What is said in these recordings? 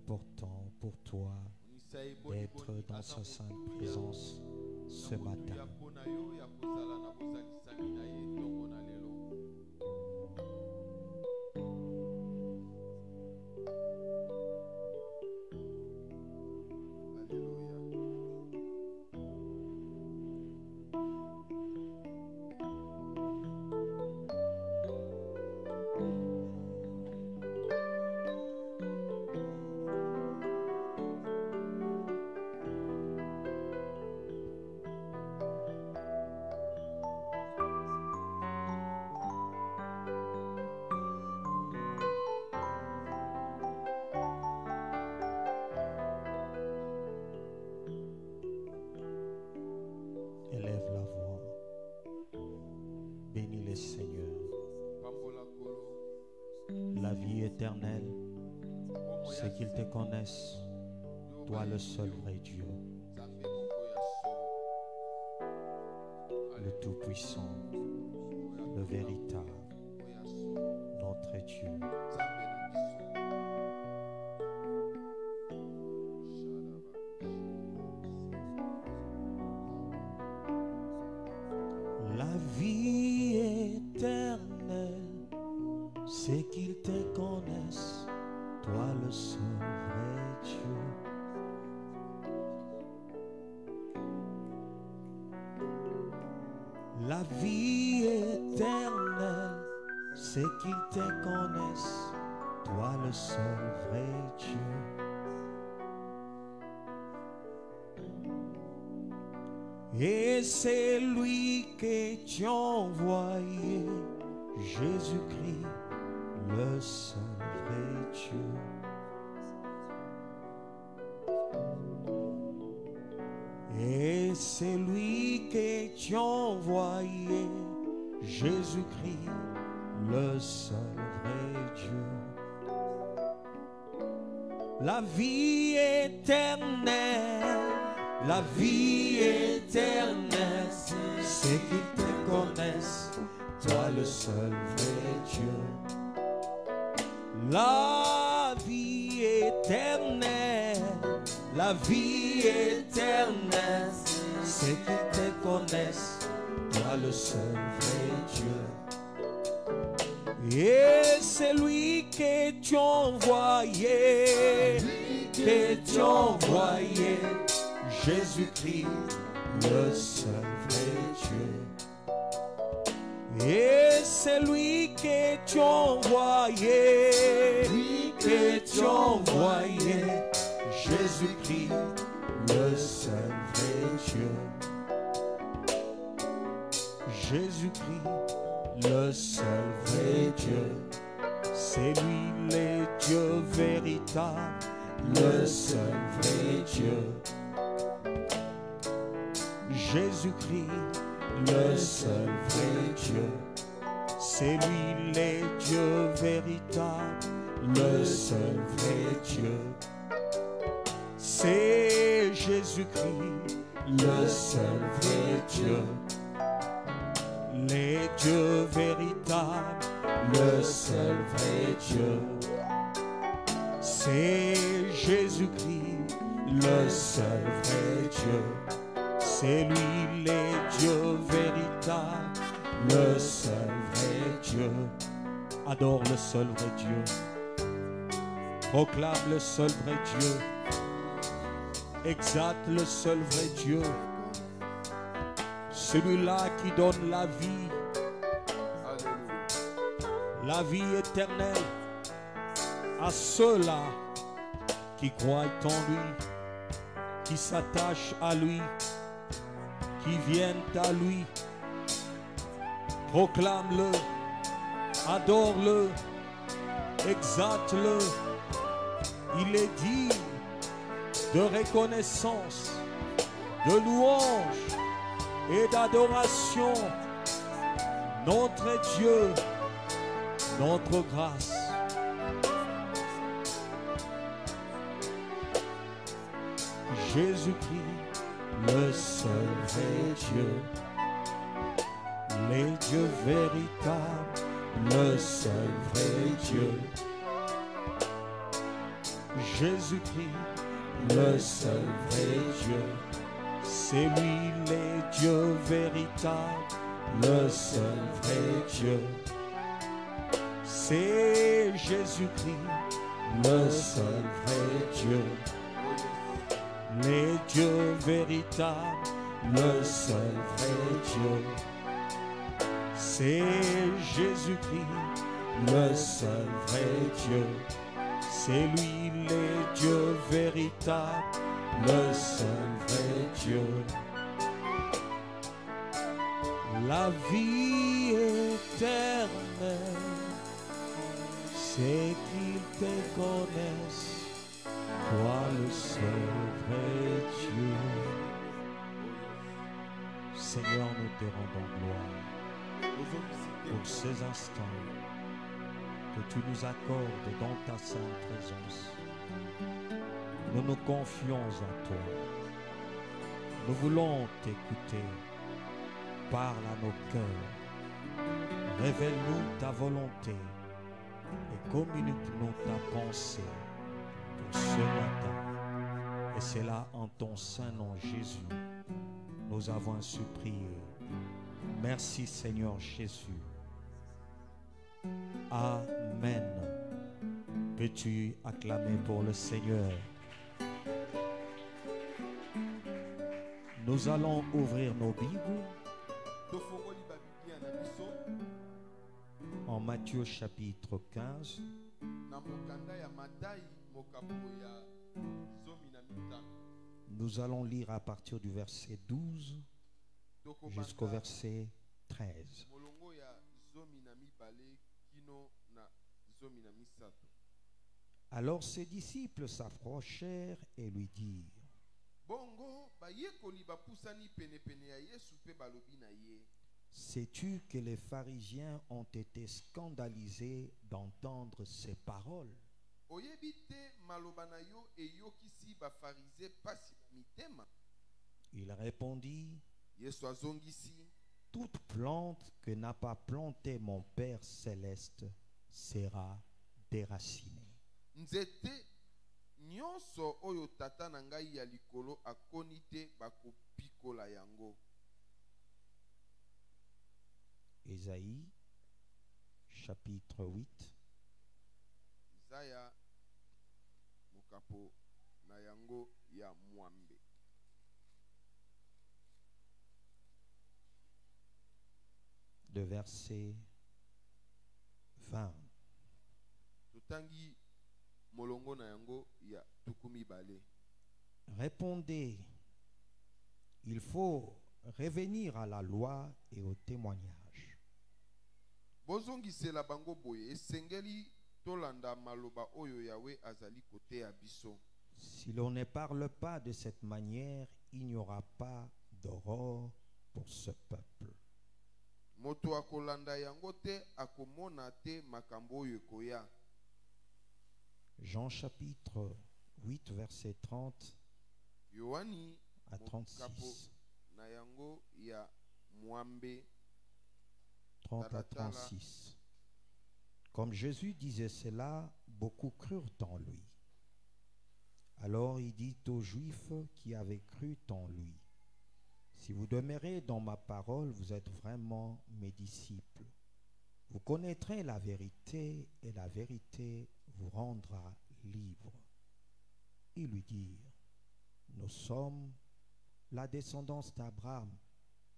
important pour toi d'être dans sa sainte présence ce matin. Élève la voix. Bénis le Seigneur. La vie éternelle, c'est qu'ils te connaissent, toi le seul vrai Dieu, le Tout-Puissant, le véritable, notre Dieu. La vie éternelle, c'est qu'ils te connaissent, toi le seul vrai Dieu. La vie éternelle, c'est qu'ils te connaissent, toi le seul vrai Dieu. Et c'est lui que tu as envoyé, Jésus-Christ, le seul vrai Dieu. Et c'est lui que tu as envoyé, Jésus-Christ, le seul vrai Dieu. La vie éternelle, la vie éternelle, c'est qu'ils te connaissent, toi le seul vrai Dieu. La vie éternelle, la vie éternelle, c'est qu'ils te connaissent, toi le seul vrai Dieu. Et c'est lui que tu as envoyé, Jésus-Christ, le seul vrai Dieu. Et c'est lui que tu as envoyé, Jésus-Christ, le seul vrai Dieu. Jésus-Christ, le seul vrai Dieu. C'est lui le Dieu véritable, le seul vrai Dieu. Jésus-Christ, le seul vrai Dieu. C'est lui le Dieu véritable, le seul vrai Dieu. C'est Jésus-Christ, le seul vrai Dieu. Le Dieu véritable, le seul vrai Dieu. C'est Jésus-Christ, le seul vrai Dieu. C'est lui le Dieu véritable, le seul vrai Dieu. Adore le seul vrai Dieu. Proclame le seul vrai Dieu. Exalte le seul vrai Dieu. Celui-là qui donne la vie éternelle à ceux-là qui croient en lui, qui s'attachent à lui, qui viennent à lui. Proclame-le, adore-le, exalte-le. Il est digne de reconnaissance, de louange et d'adoration. Notre Dieu, notre grâce. Jésus-Christ, le seul vrai Dieu, le Dieu véritable, le seul vrai Dieu. Jésus-Christ, le seul vrai Dieu. C'est lui le Dieu véritable, le seul vrai Dieu. C'est Jésus-Christ, le seul vrai Dieu. Le Dieu véritable, le seul vrai Dieu. C'est Jésus-Christ, le seul vrai Dieu. C'est lui le Dieu véritable, le seul vrai Dieu. La vie éternelle, c'est qu'ils te connaissent, toi le seul vrai Dieu. Seigneur, nous te rendons gloire pour ces instants que tu nous accordes dans ta sainte présence. Nous nous confions en toi. Nous voulons t'écouter. Parle à nos cœurs. Révèle-nous ta volonté et communique-nous ta pensée pour ce matin. Et c'est là en ton saint nom, Jésus, nous avons ainsi prié. Merci Seigneur Jésus. Amen. Peux-tu acclamer pour le Seigneur? Nous allons ouvrir nos Bibles en Matthieu chapitre 15. Nous allons lire à partir du verset 12 jusqu'au verset 13. Alors ses disciples s'approchèrent et lui dirent: sais-tu que les pharisiens ont été scandalisés d'entendre ces paroles? Il répondit: toute plante que n'a pas plantée mon Père céleste sera déracinée. Nyonso oyo tata na ngai ya likolo akoni te bakopikola yango. Ésaïe chapitre 8. Isaya mokapo na yango ya mwambe. De verset 20. Tutangi molongo na yango ya tukumi bale. Répondez, il faut revenir à la loi et au témoignage. Bozongisela bango boye esengeli tolanda maloba oyo yawe azali kote ya biso. Si l'on ne parle pas de cette manière, il n'y aura pas d'aurore pour ce peuple. Moto akolanda yango te akomona te makambo oyo koya. Jean chapitre 8 verset 30 Yohani à 36. Na yango ya mwambe 30 à 36. Comme Jésus disait cela, beaucoup crurent en lui. Alors il dit aux Juifs qui avaient cru en lui: si vous demeurez dans ma parole, vous êtes vraiment mes disciples. Vous connaîtrez la vérité et la vérité vous rendra libre. Ils lui dirent: nous sommes la descendance d'Abraham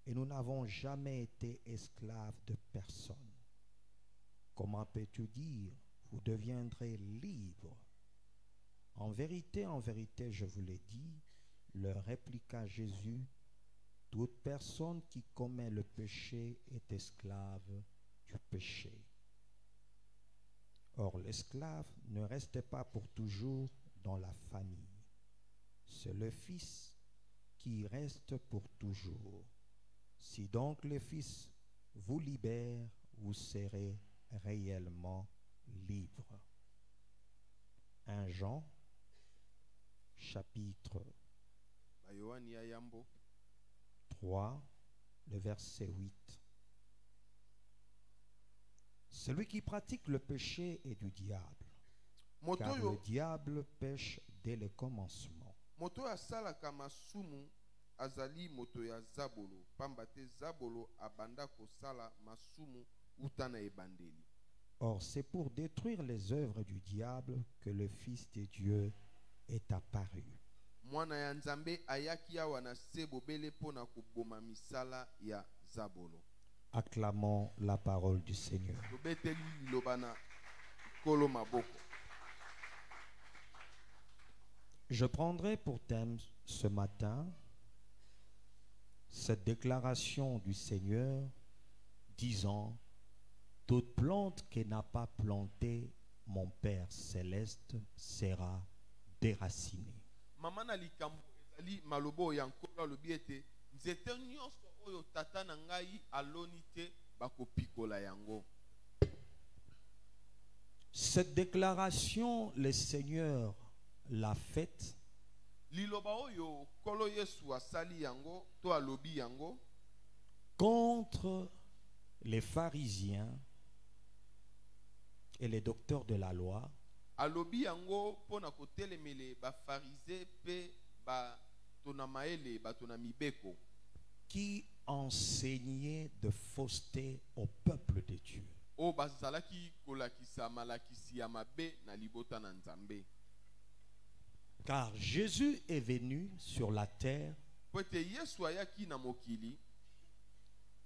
et nous n'avons jamais été esclaves de personne. Comment peux-tu dire, vous deviendrez libres? En vérité, je vous l'ai dit, leur répliqua Jésus, toute personne qui commet le péché est esclave du péché. Or, l'esclave ne reste pas pour toujours dans la famille. C'est le Fils qui reste pour toujours. Si donc le Fils vous libère, vous serez réellement libre. 1 Jean, chapitre 3, le verset 8. Celui qui pratique le péché est du diable, moto car le oyo diable pêche dès le commencement. moto oyo asalaka masumu azali moto ya zabolo, pamba te zabolo abanda kosala masumu uta na ebandeli. Or, c'est pour détruire les œuvres du diable que le Fils de Dieu est apparu. Mwana ya nzambe ayaki awa na se bobele pona koboma misala ya zabolo. Acclamons la parole du Seigneur. Tobeteli liloba na kolo maboko. Je prendrai pour thème ce matin cette déclaration du Seigneur disant: toute plante qui n'a pas planté mon Père céleste sera déracinée. Mama na likambo ezali malobo ya nkolo alobi ete nzete nyonso oyo tata na ngai aloni te bakopikola yango. Cette déclaration, le Seigneur l'a faite Liloba oyo kolo Yesu asali yango to alobi yango contre les pharisiens et les docteurs de la loi alobi yango pona kotelemele ba farisé pe ba tonamaele ba tonamibeko qui enseignaient de fausseté au peuple de Dieu. o bazalaki kolakisa malakisi ya mabe na libota na Nzambe. Car Jésus est venu sur la terre Pote Yesu ayaki na mokili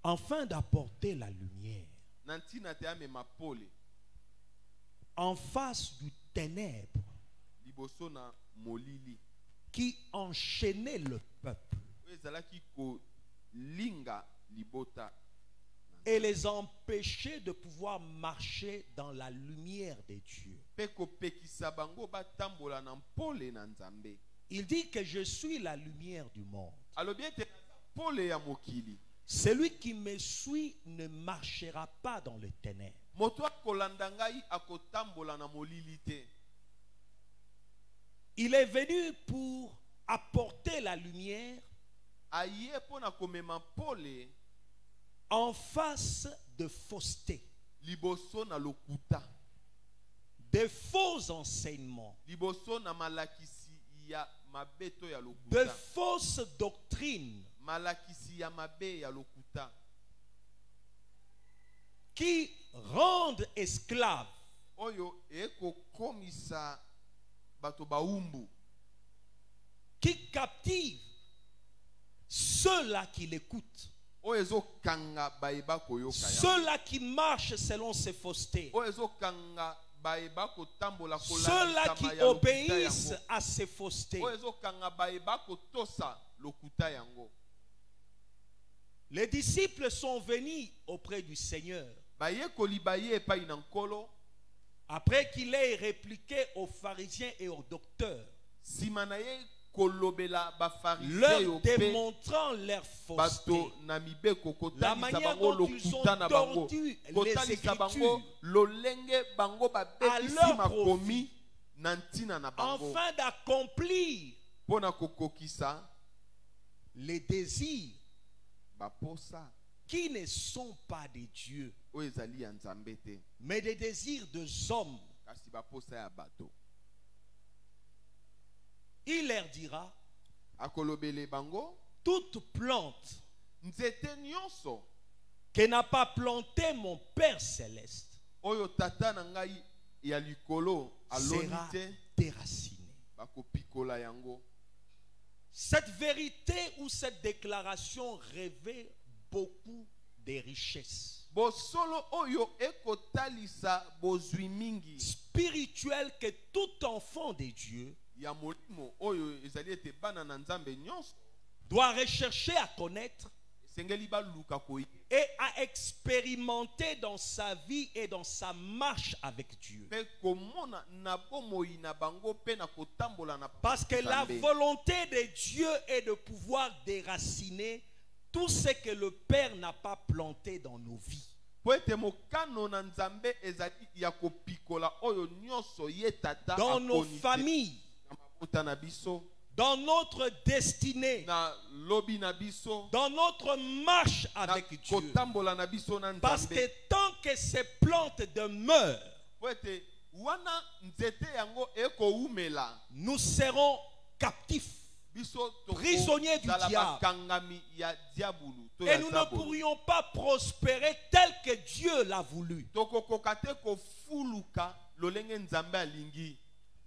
afin d'apporter la lumière na ntina te amema pole en face du ténèbre liboso na molili qui enchaînait le peuple oyo ezalaki kolinga libota et les empêchait de pouvoir marcher dans la lumière de Dieu. pe kopekisa bango batambola na mpole na Nzambe. Il dit que je suis la lumière du monde. Alobi ete pole ya mokili. Celui qui me suit ne marchera pas dans les ténèbres. Moto akolanda ngai akotambola na molili te. Il est venu pour apporter la lumière Aye pona komema pole en face de fausseté, liboso na lokuta, de faux enseignements, liboso na malakisi ya mabeto ya de lokuta, fausses doctrines malakisi ya mabe ya lokuta qui rendent esclaves oyo ekokomisa bato baumbu, qui captivent ceux-là qui l'écoutent, oyo ezokanga bayeba koyoka ya, ceux-là qui marchent selon ces faussetés, oyo ezokanga bayeba kotambola ceux-là qui kolakisama ya lokuta obéissent yango, à ces faussetés. oyo ezokanga bayeba kotosa lokuta yango. Les disciples sont venus auprès du Seigneur Bayekoli baye epai na nkolo après qu'il ait répliqué aux pharisiens et aux docteurs, sima na ye kolobela bafariseo leur pe démontrant leur fausseté, bato na mibeko la kotalisa manière bango dont ils ont lokuta na bango, tordu les kotalisa bango Écritures lolenge bango à babetisi leur makomi na ntina na bango afin d'accomplir mpona kokokisa les désirs baposa qui ne sont pas de Dieu, oyo ezali ya Nzambe te, mais des désirs des hommes. kasi baposa ya bato. Il leur dira: Akolobele bango toute plante nzete nyonso que n'a pas planté mon Père céleste oyo tata na ngai ya likolo aloni sera te déracinée. bakopikola yango. Cette vérité ou cette déclaration révèle beaucoup de richesses Bosolo oyo ekotalisa bozwi mingi spirituelles que tout enfant de Dieu ya molimo oyo ezali ete bana na Nzambe nyonso doit rechercher à connaître esengeli baluka koyi et à expérimenter dans sa vie et dans sa marche avec Dieu. pe komona na bomoi na bango pe na kotambola na Parce que la Nzambe. volonté de Dieu est de pouvoir déraciner tout ce que le Père n'a pas planté dans nos vies. Po ete mokano na Nzambe ezali ya kopikola oyo nyonso ye tata Dans nos akoni te. familles, Na mabota na biso, dans notre destinée, na lobi na biso, dans notre marche na avec Dieu. kotambola na biso na Parce Nzambe. que tant que ces plantes demeurent, Po ete wana nzete yango ekoumela nous serons captifs, biso prisonniers du diable. kangami ya diabulu to Et ya nous ne zabolo. pourrions pas prospérer tel que Dieu l'a voulu. Tokokoka te kofuluka lolenge nzambe alingi.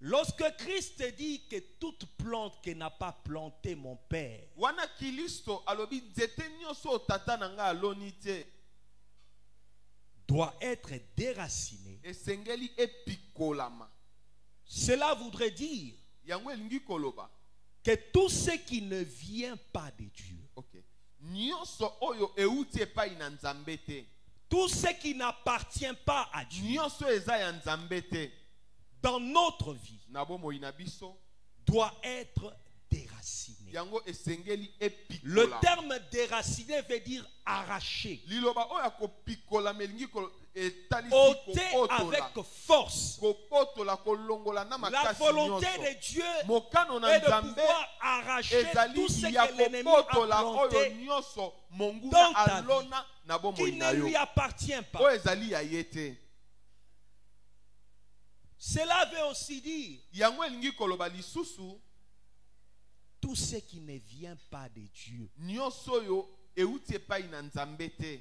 Lorsque Christ dit que toute plante que n'a pas planté mon Père Wana Kilisto alobi nzete nyonso tata nanga aloni te doit être déracinée, esengeli epikolama. cela voudrait dire Yango elingi koloba. que tout ce qui ne vient pas de Dieu, Okay. Nyonso oyo euti epai na nzambe te. tout ce qui n'appartient pas à Dieu Nyonso eza ya nzambe te. dans notre vie Na bomoi na biso doit être déraciné. yango esengeli epikola. Le terme déraciné veut dire arraché, Liloba oyo akopikola melingi ko etalisi ôté kopotola. avec force. Kopotola kolongola na La makasi volonté nyonso. de Dieu Mokano na est de nzambe pouvoir arracher ezali tout ce ya que l'ennemi a kopotola oyo planté nyonso dans monguna ta alona na qui bomoi ne na yo. lui appartient pas. Oyo ezali ya ye te. Cela veut aussi dire Yango elingi koloba lisusu tout ce qui ne vient pas de Dieu nyonso oyo euti epai na nzambe te.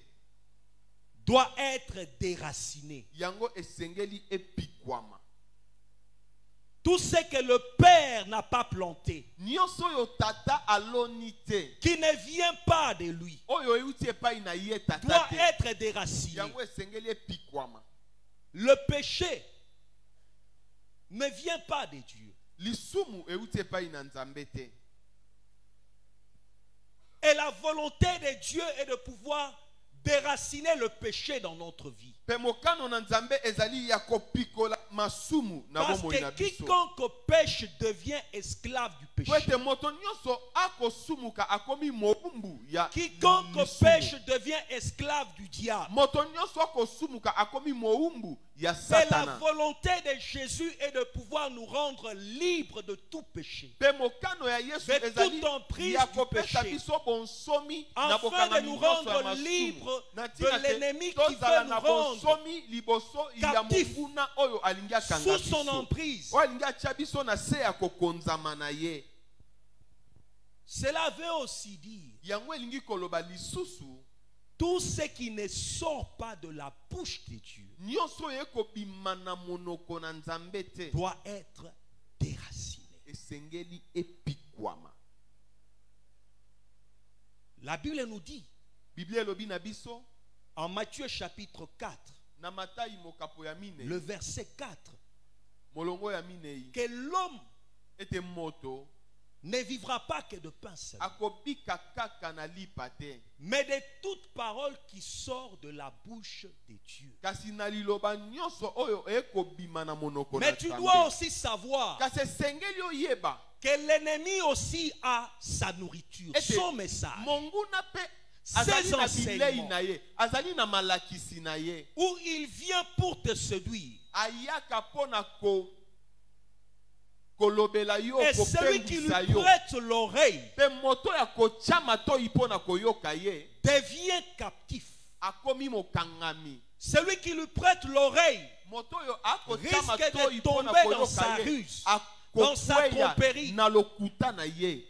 doit être déraciné. Yango esengeli epikwama. Tout ce que le Père n'a pas planté, Nyonso oyo tata aloni te. qui ne vient pas de lui, Oyo euti epai na ye tata doit te. être déraciné. Yango esengeli epikwama. Le péché ne vient pas de Dieu. Lisumu euti epai na nzambe te. Et la volonté de Dieu est de pouvoir déraciner le péché dans notre vie. Pe mokano na nzambe ezali ya kopikola masumu na Parce bomoi na que biso. quiconque pêche devient esclave du péché. Po ete moto nyonso akosumuka akomi mowumbu ya Quiconque lisumu. pêche devient esclave du diable. Moto nyonso akosumuka akomi mowumbu ya Et la satana. volonté de Jésus est de pouvoir nous rendre libres de tout péché. Pe mokano ya Yesu De ezali toute emprise ya du kopesa péché. biso bonsomi na Afin bokangami de nous nyonso ya rendre masumu. libres Na de tina te, l'ennemi qui tozala veut na nous rendre bonsomi liboso ya captifs monguna oyo alingi akanga sous son biso. emprise. Oyo alingi atia biso na se ya kokonzama na ye. Cela veut aussi dire Yango elingi koloba lisusu tout ce qui ne sort pas de la bouche de Dieu nyonso oyo ekobima na monoko na nzambe te doit être déraciné. esengeli epikwama. La Bible nous dit Biblia elobi na biso en Matthieu chapitre 4, na Matayi mokapo ya minei le verset 4, molongo ya minei que l'homme ete moto ne vivra pas que de pain seul, akobika kaka na lipa te mais de toute parole qui sort de la bouche de Dieu. kasi na liloba nyonso oyo ekobima na monoko na Mais tu Nzambe. dois aussi savoir Kasi esengeli oyeba que l'ennemi aussi a sa nourriture, ete son message, monguna pe ses azali na bilei enseignements, na ye azali na malakisi na ye où il vient pour te séduire. ayaka mpona kolobela yo Et celui qui lui kopengwisa yo prête l'oreille mpe moto ya kotia matoi mpona koyoka ye devient captif. akomi mokangami. Celui qui lui prête l'oreille Moto oyo akotia risque matoi de mpona tomber dans koyoka sa ye ruse, dans sa akokweya tromperie. na lokuta na ye.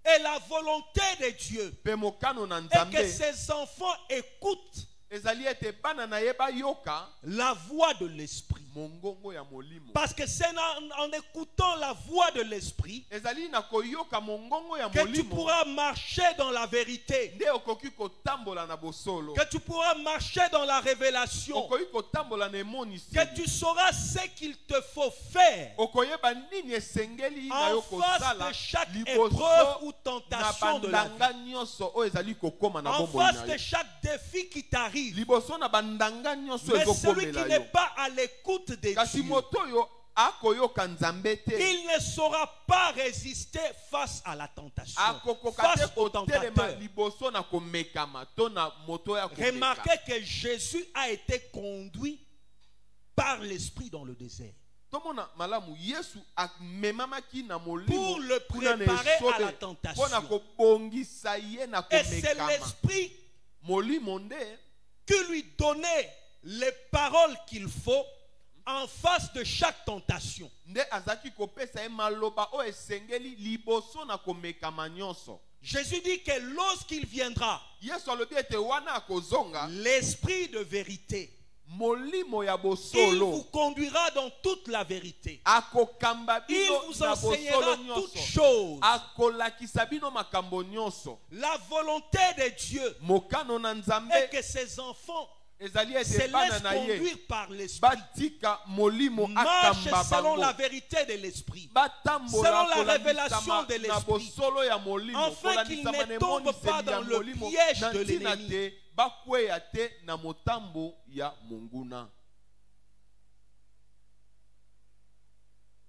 Et la volonté de Dieu Mpe mokano na est que nzambe ses enfants écoutent ezali ete bana na ye bayoka la voix de l'esprit. mongongo ya molimo. Parce que c'est en écoutant la voix de l'esprit Ezali na koyoka mongongo ya que tu molimo pourras marcher dans la vérité, nde okoki kotambola na bosolo, que tu pourras marcher dans la révélation, okoki kotambola na emonisi, que tu sauras ce qu'il te faut faire okoyeba nini esengeli na yo en face kosala de chaque liboso épreuve ou na tentation de la bandanga vie, nyonso oyo ezali kokoma na en bomoi face na de yo, chaque défi qui t'arrive. liboso na bandanga nyonso Mais celui qui ezokomela n'est yo. pas à l'écoute de Kasi Dieu, moto oyo akoyoka nzambe te il ne saura pas résister face à la tentation, akokoka te face au kotelema tentateur. liboso na komekama to na moto ya komeka. Remarquez que Jésus a été conduit par l'Esprit dans le désert Tomona malamu Yesu amemamaki na pour molimo le kuna na préparer à esobe la tentation. mpona kobongisa ye na Et c'est komekama. l'Esprit Molimo nde qui lui donnait les paroles qu'il faut en face de chaque tentation. nde azaki kopesa ye maloba o esengeli liboso na komekama nyonso. Jésus dit que lorsqu'il viendra, Yesu alobi ete wana akozonga, l'esprit de vérité, molimo ya il vous bosolo conduira dans toute la vérité. akokamba Il bino vous na enseignera bosolo toutes nyonso, choses. akolakisa bino makambo nyonso. La volonté de Dieu Mokano na Nzambe est que ses enfants ezali se ete bana laissent na ye conduire par l'esprit. batika molimo Marche akamba selon la bango, vérité de l'esprit. batambola selon la kolamisama révélation de na l'esprit, bosolo ya molimo, afin qu'ils kolamisama ne na tombent emoniseli pas ya dans le molimo, piège na de ntina l'ennemi. te bakweya te na motambo ya monguna.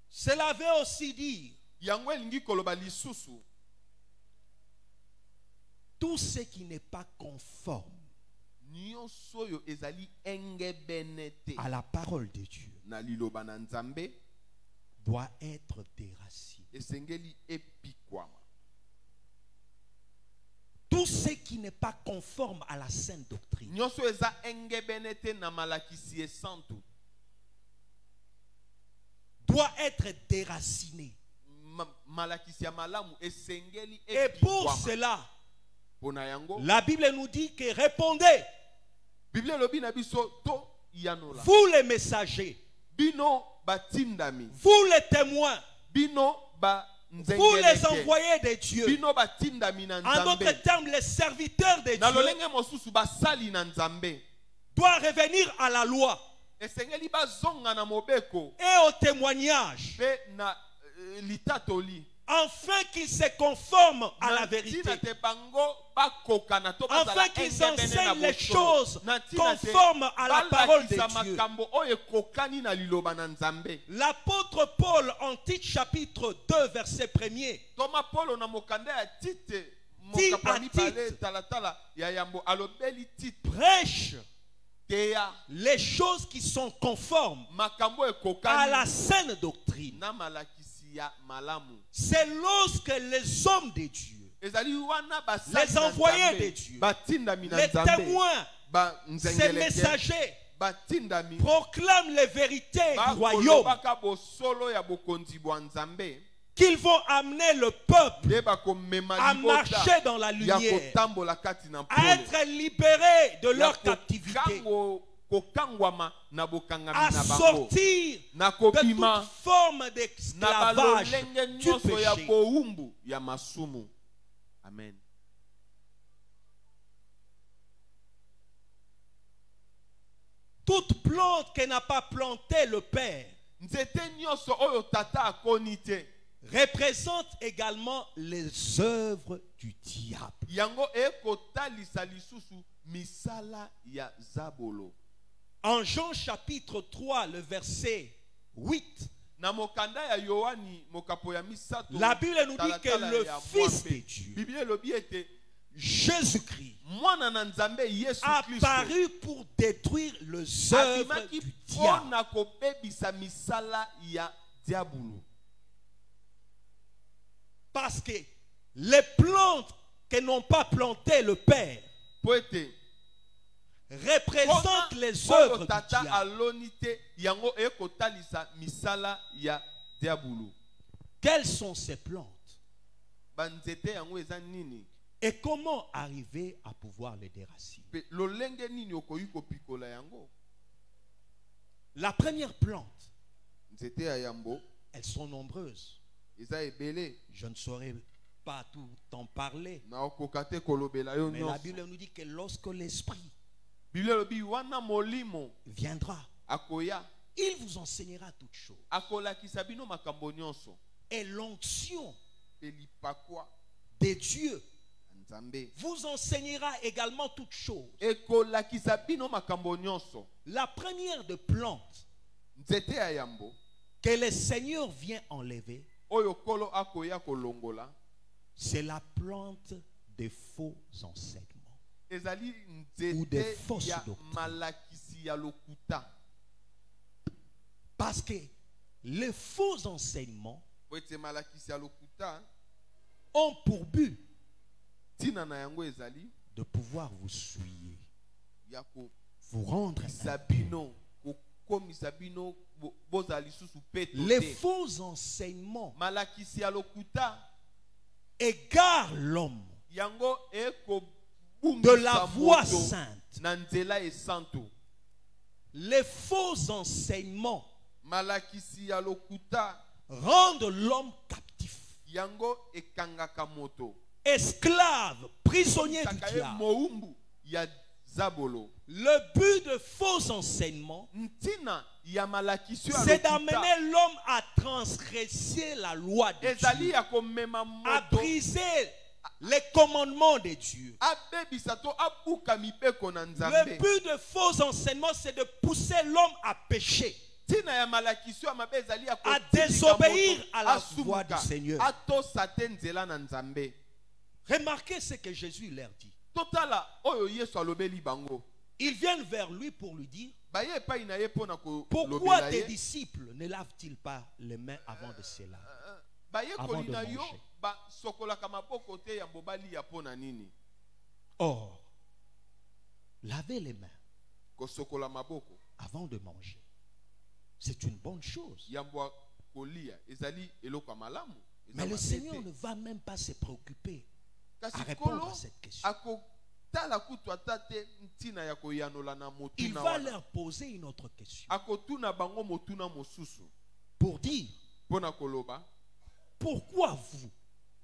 Cela veut aussi dire Yango elingi koloba lisusu, tout ce qui n'est pas conforme nyonso oyo ezali engebene te à la parole de Dieu na liloba na Nzambe doit être déraciné. esengeli epikwama. Tout ce qui n'est pas conforme à la sainte doctrine Nyonso eza engebene te na malakisi esantu doit être déraciné. malakisi ya malamu esengeli Et pour epikwama. cela, Pona yango la Bible nous dit que répondez, Bible elobi na biso to yanola, vous les messagers, bino batindami, vous les témoins, bino ba vous les nzengeleke, envoyés de Dieu. bino batindami na En d'autres Nzambe, termes, les serviteurs de na Dieu lolenge mosusu basali na Nzambe doivent revenir à la loi esengeli bazonga na mobeko et au témoignage, pe na litatoli, afin qu'ils se conforment à la na vérité, ntina te bango bakokana to bazala afin qu'ils engebene na enseignent les bosolo. choses Na ntina te conformes à la parole de balakisa Dieu. makambo oyo ekokani na liloba na Nzambe. L'apôtre Paul, en Tite chapitre 2, verset 1er, Toma Paulo na mokanda ya Tite Ti mokapa a mibale Tite. talatala ya yambo alobeli Tite prêche teya les choses qui sont conformes makambo à ekokani la saine doctrine. na malakisi ya malamu. C'est lorsque les hommes de Dieu, Ezali wana basali les na envoyés Nzambe, de Dieu, batindami na les Nzambe, témoins, ba ces nzengeleke, messagers batindami proclament les vérités du royaume, bakolobaka bosolo ya bokonzi bwa Nzambe, qu'ils vont amener le peuple nde bakomema à libota marcher dans la ya lumière, kotambola kati na à pole, être libérés de ya leur captivité, kokangwama na bokangami à na bango, sortir na de kobima toute forme na d'esclavage balolenge du nyonso ya péché. bowumbu ya masumu. Amen. Toute plante que n'a pas planté le Père Nzete nyonso oyo tata akoni te représente également les œuvres du diable. yango ekotalisa lisusu misala ya zabolo. En Jean chapitre 3, le verset 8, Na mokanda ya Yohani mokapo ya misato, la Bible nous dit que talatala le ya Fils mwambe. de Dieu, Bible elobi ete Jésus-Christ, mwana na Nzambe Yesu Kristo apparu pour détruire les œuvres abimaki du diable. mpona kobebisa misala ya diabulu. Parce que les plantes que n'ont pas planté le Père Po ete représentent les oyo œuvres du tata diable. aloni te yango ekotalisa misala ya diabulu. Quelles sont ces plantes? Banzete yango eza nini? Et comment arriver à pouvoir les déraciner? Pe lolenge nini okoyi kopikola yango? La première plante, Nzete ya yambo elles sont nombreuses. eza ebele, Je ne saurais pas tout en parler. na okoka te kolobela yo Mais la nyonso. Bible nous dit que lorsque l'Esprit Bible elobi wana molimo viendra, akoya il vous enseignera toutes choses. akolakisa bino makambo nyonso. Et l'onction Pe lipakwa de Dieu ya Nzambe vous enseignera également toutes choses. ekolakisa bino makambo nyonso. La première de plantes Nzete ya yambo que le Seigneur vient enlever, oyo kolo akoya kolongola c'est la plante des faux enseignements. ezali Ou des nzete fausses ya doctrines. malakisi ya lokuta. Parce que les faux enseignements Po ete malakisi ya lokuta ont pour but ntina na yango ezali de pouvoir vous souiller, ya vous rendre kokisa impur. bino, kokomisa bino Les faux enseignements malakisi ya lokuta égarent l'homme yango de la voie sainte. na nzela esantu. Les faux enseignements Malakisi ya lokuta rendent l'homme captif, yango ekangaka moto, esclave, prisonnier du Sakaye diable. moumbu ya zabolo. Le but de faux enseignements, Ntina ya malakisi ya c'est lokuta d'amener l'homme à transgresser la loi de ezali Dieu, ya komema à moto briser les commandements de Dieu. abebisa to abuka mibeko na Le nzambe. but de faux enseignements, c'est de pousser l'homme à pécher, Ntina ya malakisi ya mabe ezali ya à kotika désobéir moto à la asumuka, voix du Seigneur. atosa te nzela na nzambe. Remarquez ce que Jésus leur dit. Totala oyo Yesu alobeli bango. Ils viennent vers lui pour lui dire: Baye epai na ye pona pourquoi kolobela tes ye. disciples ne lavent-ils pas les mains avant de cela? Baye Avant de kolina yo manger. ba sokolaka maboko te ya bobali ya pona nini. Or, laver les mains Kosokola maboko avant de manger, c'est une bonne chose. yambwa kolia ezali eloko ya malamu. Eza Mais le mabe Seigneur te. ne va même pas se préoccuper à Kasi répondre kolo à cette question. akotala kutu ata te ntina ya koyanola na Il motuna va wana. leur poser une autre question Akotuna bango motuna mosusu pour dire: pona koloba pourquoi vous,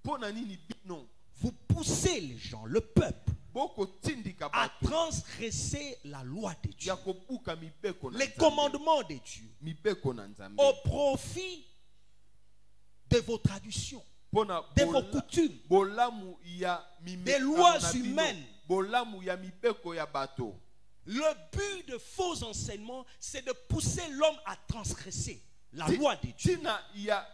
pona nini bino vous poussez les gens, le peuple, boko tindika à bato transgresser la loi de Dieu, ya kobuka mibeko na les Nzambe. commandements de Dieu, Mibeko na Nzambe au profit de vos traditions, pona de vos coutumes, bolamu ya des lois humaines. bolamu ya mibeko ya bato. Le but de faux enseignements, c'est de pousser l'homme à transgresser la loi de Dieu Tina ya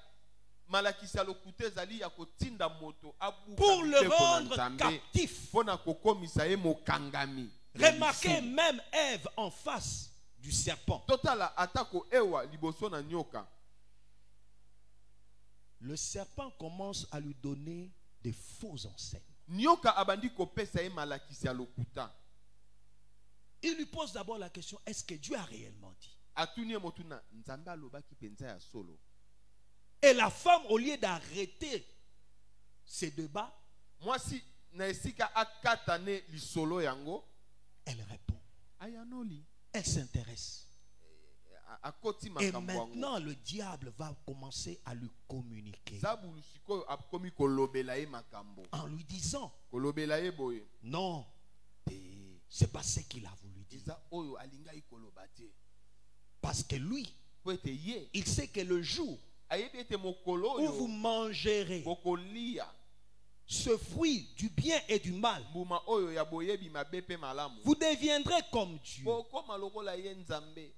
malakisi ya lokuta ezali ya kotinda moto abuka pour le mibeko na rendre Nzambe captif. pona kokomisa ye mokangami. Remarquez même Ève en face du serpent. Totala atako ewa liboso na nyoka. Le serpent commence à lui donner des faux enseignements. Nyoka abandi kopesa ye malakisi ya lokuta. Il lui pose d'abord la question: est-ce que Dieu a réellement dit? Atuni ye motuna Nzambe alobaki penza ya solo. Et la femme, au lieu d'arrêter ces débats, Mwasi na esika akatane lisolo yango elle répond. ayanoli Elle s'intéresse. akoti Et makambo yango. maintenant, le diable va commencer à lui communiquer Zabulu sikoyo akomi kolobela ye makambo. en lui disant: Kolobela ye boye. non, Te. c'est pas ce qu'il a voulu dire. Eza oyo alingai koloba te. Parce que lui, Po ete ye il sait que le jour ayebi ete mokolo où vous oyo mangerez bokolia ce fruit du bien et du mal, mbuma oyo ya boyebi mabe pe malamu. vous deviendrez comme Dieu. Bokoma lokola ye Nzambe.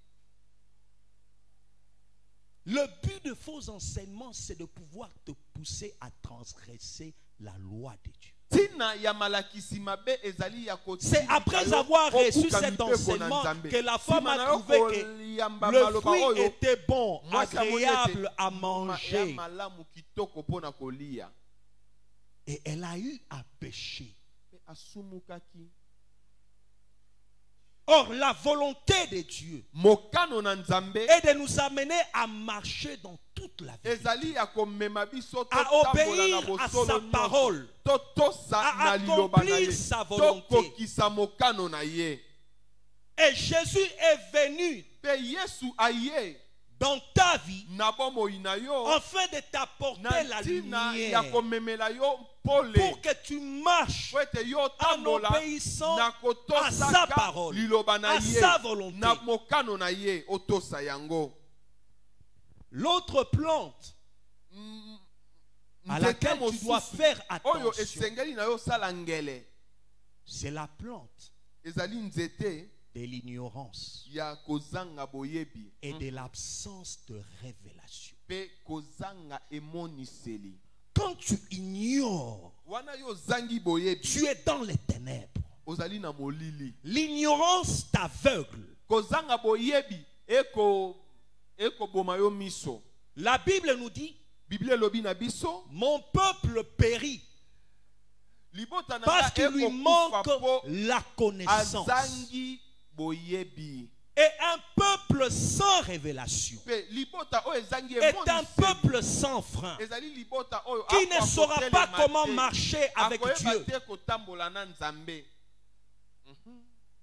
Le but de faux enseignements, c'est de pouvoir te pousser à transgresser la loi de Dieu. Tina ya malakisi mabe ezali ya kotinda C'est après yo avoir reçu okuka cet mibeko na enseignement Nzambe. que la femme Sima a na yo trouvé que koyamba le maloba fruit oyo, était bon, mwasi amoni ete agréable à ya manger. malamu kitoko pona kolia. Et elle a eu à pécher. Pe asumukaki. Or, la volonté de Dieu Mokano na Nzambe est de nous amener à marcher dans toute la vie, ezali ya komema biso à totambola obéir na à bosolo sa nyonso. parole, Totosa à na liloba na ye. accomplir sa volonté. Tokokisa mokano na ye. Et Jésus est venu Pe Yesu aye dans ta vie na bomoi na yo afin de t'apporter na la ntina ya lumière komemela yo pole. pour que tu marches Po ete yo en tambola obéissant na à sa kotosaka parole, liloba na à ye sa volonté. na mokano na ye otosa yango. L'autre plante à laquelle tu dois faire oyo attention, esengeli na yo sala ngele c'est la plante ezali nzete de l'ignorance ya kozanga boyebi et de l'absence de révélation. pe kozanga emoniseli. Quand tu ignores, Wana yo zangi boyebi tu es dans les ténèbres. ozali na molili. L'ignorance t'aveugle. Kozanga boyebi eko boma yo miso. La Bible nous dit: Bible lobi na biso mon peuple périt libota na parce qu'il lui manque po la connaissance. azangi boyebi. Et un peuple peuple sans révélation est un peuple sans frein qui ne saura pas comment marcher avec Dieu.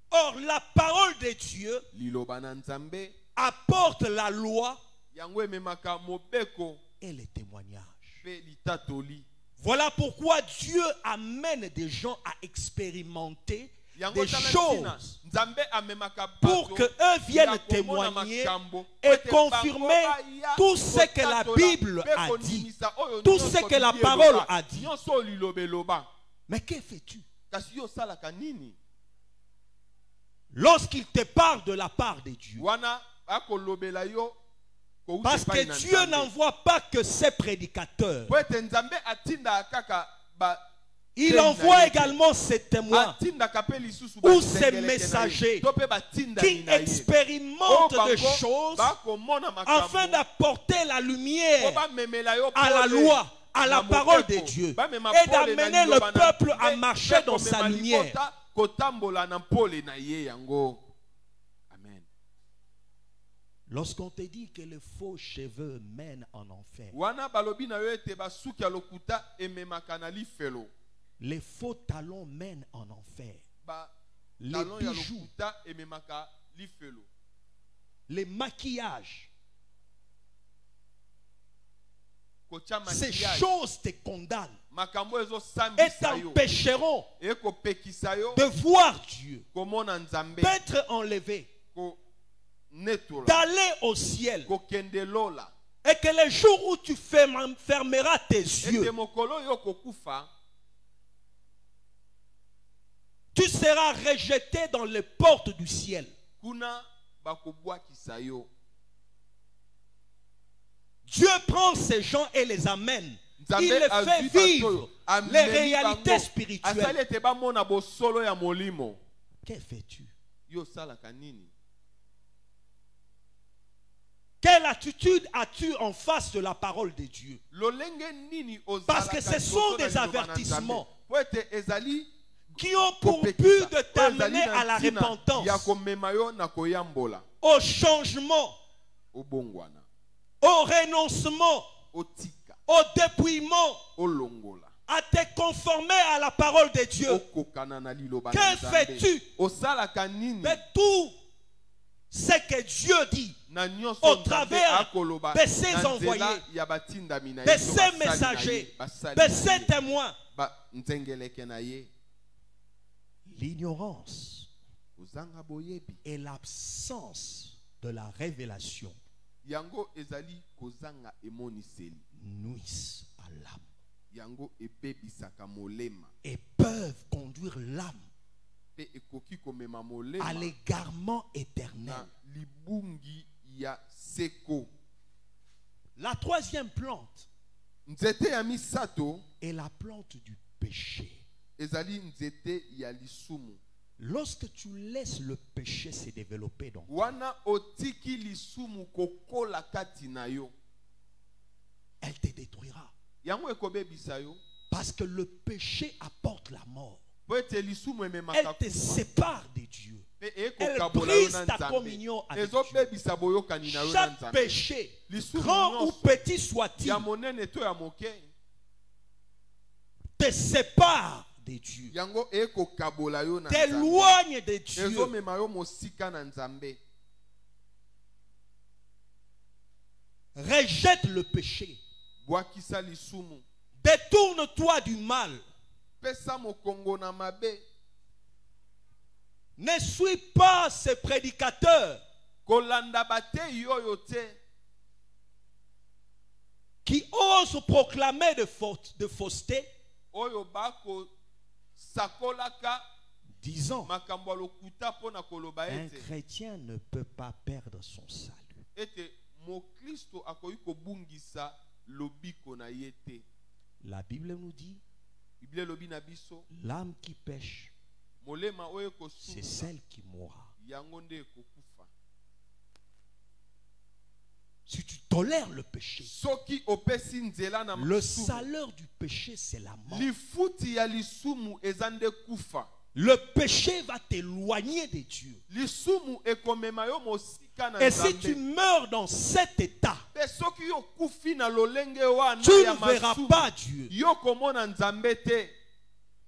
Or, la parole de Dieu apporte la loi et les témoignages. Voilà pourquoi Dieu amène des gens à expérimenter des choses pour qu'eux viennent témoigner et confirmer tout ce que la Bible a dit, tout ce que la parole a dit. Mais que fais-tu? Lorsqu'il te parle de la part de Dieu, parce que Dieu n'envoie pas que ses prédicateurs, il envoie également ses témoins ou ses messagers qui expérimentent des choses afin d'apporter la lumière à la loi, à la parole de Dieu et d'amener le peuple à marcher dans sa lumière. Amen. Lorsqu'on te dit que les faux cheveux mènent en enfer, les faux talons mènent en enfer, les bijoux, les maquillages, ces choses te condamnent et t'empêcheront de voir Dieu, d'être enlevé, d'aller au ciel, et que le jour où tu fermeras tes yeux, tu seras rejeté dans les portes du ciel. Dieu prend ces gens et les amène. Il les fait vivre les réalités spirituelles. Que fais-tu? Quelle attitude as-tu en face de la parole de Dieu? Parce que ce sont des avertissements qui ont pour but de t'amener à la repentance, au changement, au renoncement, au dépouillement, à te conformer à la parole de Dieu. Que fais-tu de tout ce que Dieu dit au travers de ses envoyés, de ses messagers, de ses témoins? L'ignorance et l'absence de la révélation nuisent à l'âme et peuvent conduire l'âme à l'égarement éternel. La troisième plante est la plante du péché. Lorsque tu laisses le péché se développer dans toi, elle te détruira. Parce que le péché apporte la mort. Elle te sépare de Dieu. Elle brise ta communion avec Dieu. Chaque péché, grand ou petit soit-il, te sépare de Dieu, t'éloigne de Dieu. Rejette le péché. Détourne-toi du mal. Ne suis pas ces prédicateurs qui osent proclamer de fausseté, disant un chrétien ne peut pas perdre son salut. La Bible nous dit l'âme qui pêche, c'est celle qui mourra. Si tu tolères le péché, le salaire du péché, c'est la mort. Le péché va t'éloigner de Dieu. Et si tu meurs dans cet état, Pe soki okufi na lolenge tu wana ya ne verras masumu, pas Dieu. yo komona Nzambe te.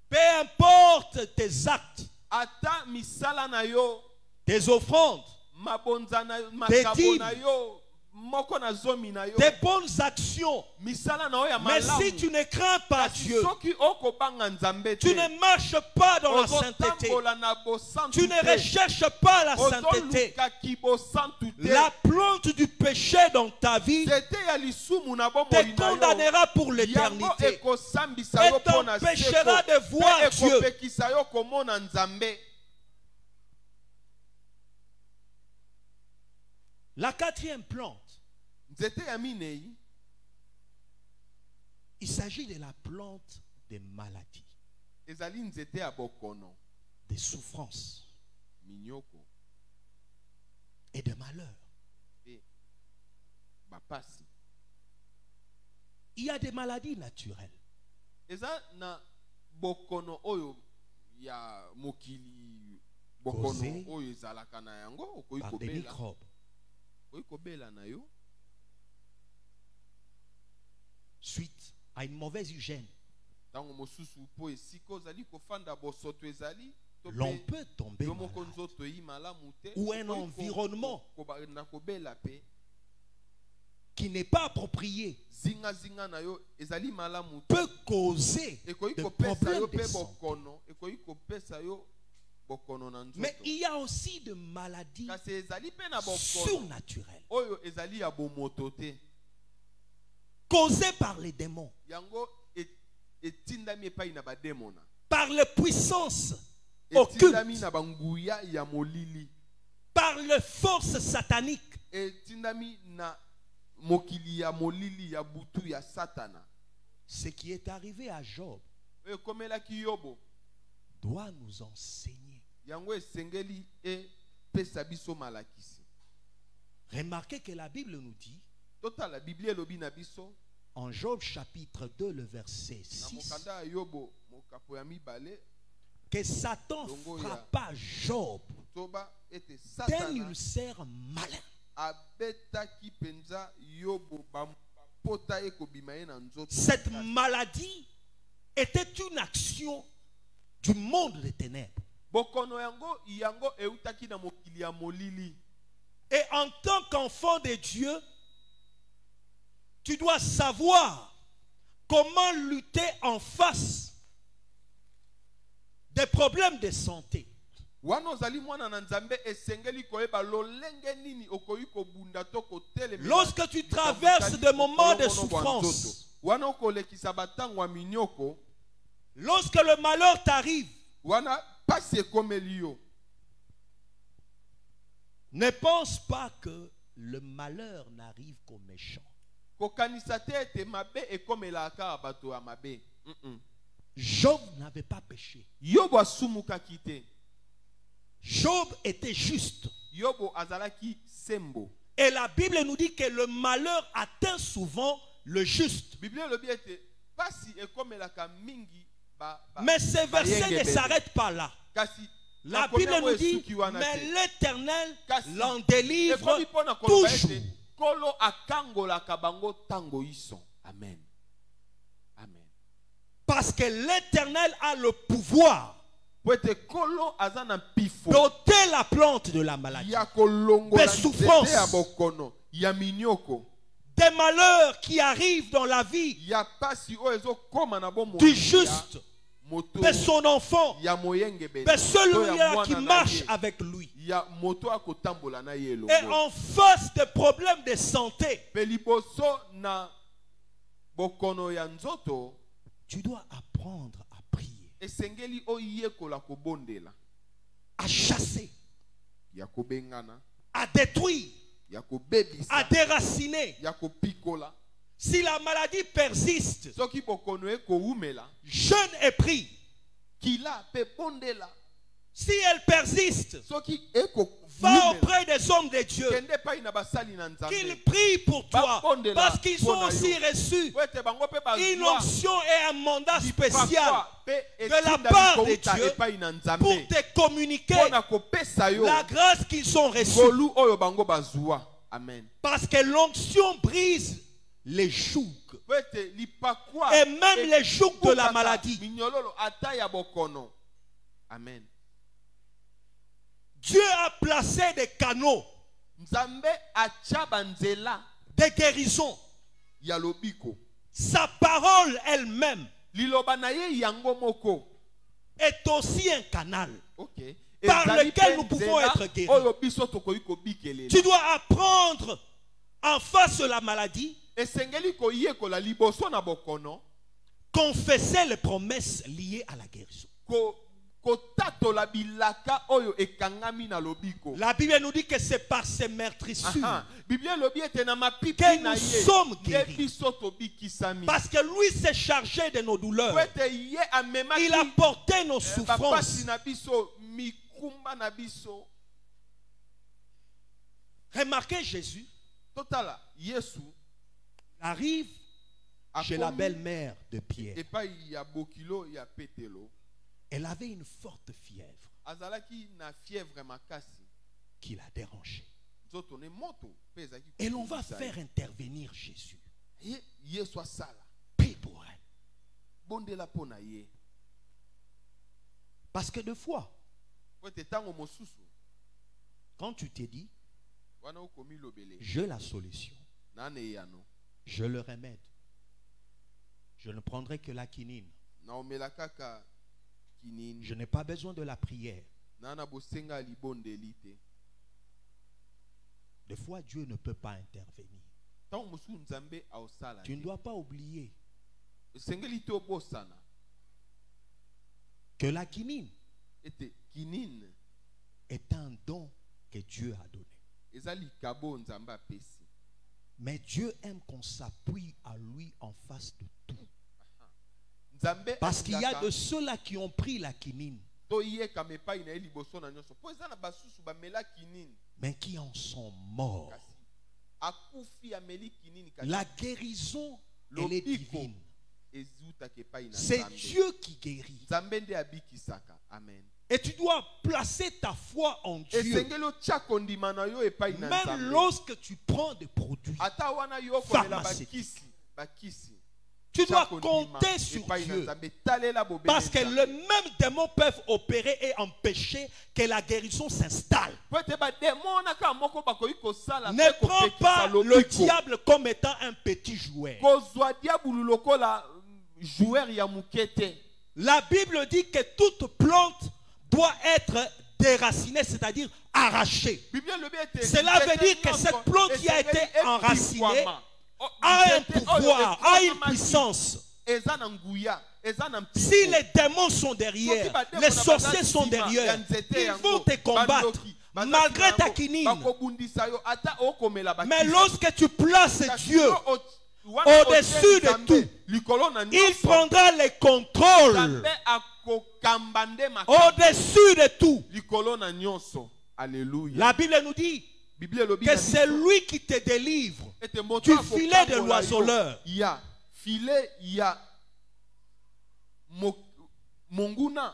Peu importe tes actes, Ata misala na yo, tes offrandes, mabonza na tes makabo dîmes, na yo, moko na zomi na yo, tes bonnes actions. misala na yo ya Mais malamu. si tu ne crains pas Kasi Dieu, soki okobanga Nzambe tu te, ne marches pas dans la sainteté, ozotambola na bosantu tu ne te, recherches pas la sainteté, ozolukaki bosantu te, la plante du péché dans ta vie nzete ya lisumu na bomoi te na yo, condamnera pour yango l'éternité ekosambisa yo et mpo na t'empêchera seko, de voir mpe Dieu. ekopekisa yo komona Nzambe. La quatrième plante, Nzete ya minei, il s'agit de la plante des maladies, ezali nzete ya bokono, des souffrances minyoko, et de malheurs. pe bapasi. Il y a des maladies naturelles. Eza na bokono oyo ya mokili, bokono Causé oyo ezalaka na yango, okoki par des kobela, microbes. okoki kobela na yo, Suite à une mauvaise hygiène, ntango mosusu mpo esika ozali kofanda bosoto ezali, to l'on pe peut tomber yo moko malade. nzoto eyi malamu te, Ou un okoki environnement kobanda kobela pe, qui n'est pas approprié zinga na yo ezali malamu te, peut causer ekoki des kopesa problèmes yo de pe santé. bokono, ekoki kopesa yo bokono na Mais nzoto. il y a aussi de maladies Kasi ezali pe na bokono surnaturelles oyo ezali ya bomoto te, causées par les démons, yango etindami epai na bademona, par les puissances occultes, etindami na banguya ya molili, par les forces sataniques. etindami na mokili ya molili ya butu ya satana. Ce qui est arrivé à Job Oyo ekomelaki Yobo, doit nous enseigner. yango esengeli epesa biso malakisi. Remarquez que la Bible nous dit, Totala Biblia elobi na biso en Job chapitre 2, le verset na 6, mokanda ya Yobo mokapo ya mibale, que Satan frappa Job toba ete d'un satana ulcère malin. abetaki penza Yobo bapota ekobima ye na nzoto. Cette maladie était une action du monde des ténèbres. Bokono yango eutaki na mokili ya molili. Et en tant qu'enfant de Dieu, tu dois savoir comment lutter en face des problèmes de santé. Wana ozali mwana na Nzambe esengeli koyeba lolenge nini okoki kobunda to kotelemela. Lorsque tu traverses des moments de souffrance, wana okolekisa batango ya minyoko, lorsque le malheur t'arrive, wana pasi ekomeli yo, ne pense pas que le malheur n'arrive qu'aux méchants. kokanisa te ete mabe ekomelaka bato ya mabe. Job n'avait pas péché. Yobo asumukaki te. Job était juste. Yobo azalaki sembo. Et la Bible nous dit que le malheur atteint souvent le juste. Biblia elobi ete pasi ekomelaka mingi Mais ce verset ne s'arrête pas là. kasi La Bible nous dit, mais l'Éternel l'en délivre toujours. Kolo akangolaka bango tango iso. Amen. Amen. Parce que l'Éternel a le pouvoir d'ôter la plante de la maladie, des souffrances, des malheurs qui arrivent dans la vie du juste, de son enfant, de celui-là qui marche avec lui. Et en face des problèmes de santé, tu dois apprendre à prier, à chasser, à détruire, à déraciner. Si la maladie persiste, jeûne et prie. si elle persiste, soki va auprès des hommes de Dieu, kende epai na basali na Nzambe, qu'ils prient pour toi, Babondela parce qu'ils ont mpona aussi yo. reçu Po ete bango mpe bazwa une onction et un mandat spécial lipakwa mpe de la etinda part de likouta Dieu epai na Nzambe pour te communiquer mpona kopesa yo la grâce qu'ils ont reçue. ngolu oyo bango bazwa. Amen. Parce que l'onction brise les jougs Po ete lipakwa et même les jougs de la maladie. minyololo ata ya bokono. Amen. Dieu a placé des canaux Nzambe atia banzela de guérison. ya lobiko. Sa parole elle-même Liloba na ye yango moko. est aussi un canal Okay. par Ezali lequel mpe nous pouvons nzela être guéris. oyo biso tokoki kobikelela. Tu dois apprendre en face de la maladie, Esengeli koyekola liboso na bokono. confesser les promesses liées à la guérison. Kotatola bilaka oyo ekangami na lobiko. La Bible nous dit que c'est par ces meurtrissures Biblia lobi ete na mapipi que na nous ye sommes nde guéris. biso tobikisami. Parce que lui s'est chargé de nos douleurs. Po ete ye amemaki Il a porté nos bapasi souffrances. na biso mikumba na biso. Remarquez Jésus Totala Yesu arrive chez la akomi belle-mère de Pierre. epai ya bokilo ya Petelo. Elle avait une forte fièvre Azalaki na fièvre makasi. qui l'a dérangée. Nzoto ne moto pe ezalaki Et l'on va kokumisa ye. faire intervenir Jésus. Yesu asala Prie pour elle. bondela mpo na ye. Parce que des fois, Po ete ntango mosusu quand tu te dis, wana okomi lobele j'ai la solution, nane eyano j'ai le remède, je ne prendrai que la quinine, naomela kaka kinini je n'ai pas besoin de la prière. nana bosenga libondeli te. Des fois, Dieu ne peut pas intervenir. Ntango mosusu Nzambe aosala Tu ne te. dois pas oublier Esengeli te obosana que la quinine ete kinine est un don que Dieu a donné. eza likabo Nzambe apesi. Mais Dieu aime qu'on s'appuie à lui en face de tout. Nzambe Parce qu'il y a alingaka de ceux-là qui ont pris la quinine, toyekama epai na ye liboso na nyonso. Po eza na basusu bamela kinini mais qui en sont morts. kasi akufi ameli kinini kasi La guérison, elle est lobiko divine. ezutaka epai na C'est Nzambe. Dieu qui guérit. Nzambe nde abikisaka. Amen. Et tu dois placer ta foi en Dieu. Esengeli otya kondima na yo epai na Même Nzambe. lorsque tu prends des produits, Ata wana yo komela pharmaceutique. bakisi tu dois Tya kondima compter sur epai na Dieu. Nzambe. Talela bobele Parce que Nzambe. le même démon peut opérer et empêcher que la guérison s'installe. Po ete bademo naka moko bakoki kosala Ne mpe prends kopekisa pas le lobiko. diable comme étant un petit jouet. Kozwa diabulu lokola joueur ya mukete. La Bible dit que toute plante doit être déracinée, c'est-à-dire arrachée. Biblia lobi ete Cela veut dire que cette plante qui a été enracinée a un pouvoir, a une puissance. Eza na nguya, eza na mpiko. Si les démons sont derrière, les sorciers sont derrière, ils vont te combattre malgré ta quinine. Bakobundisa yo ata okomela bakisi. Mais lorsque tu places Kasi Dieu, yo wana au-dessus de Nzambe, tout, likolo na il nyonso, prendra le contrôle Nzambe akokamba nde makambo. au-dessus de tout. Likolo na nyonso. Alléluia. La Bible nous dit Biblia lobi que na c'est biso, lui qui te délivre ete moto du akokambola filet de yo. l'oiseleur. Ya filet ya monguna.